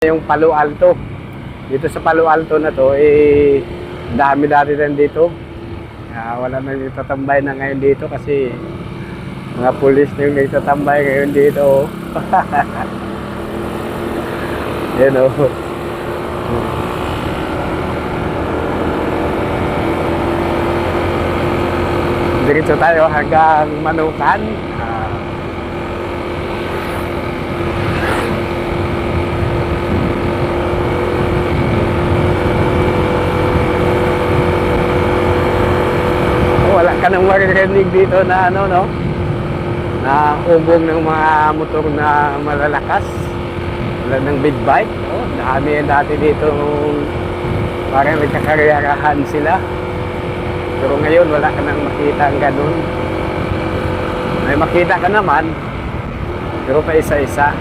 Yung Palo Alto. Dito sa Palo Alto na to, dami-dami rin dito. Wala na nagtatambay na ngayon dito kasi mga pulis na yung nagtatambay ngayon dito. Yan o. Diretso tayo hanggang Manukan. Wala ka nang maririnig dito na ano, no? Na ubong ng mga motor na malalakas. Wala ng big bike. Oh, dami yan dati dito parang nagkakaryarahan sila. Pero ngayon wala ka nang makita ang ganun. May makita ka naman, pero pa isa-isa.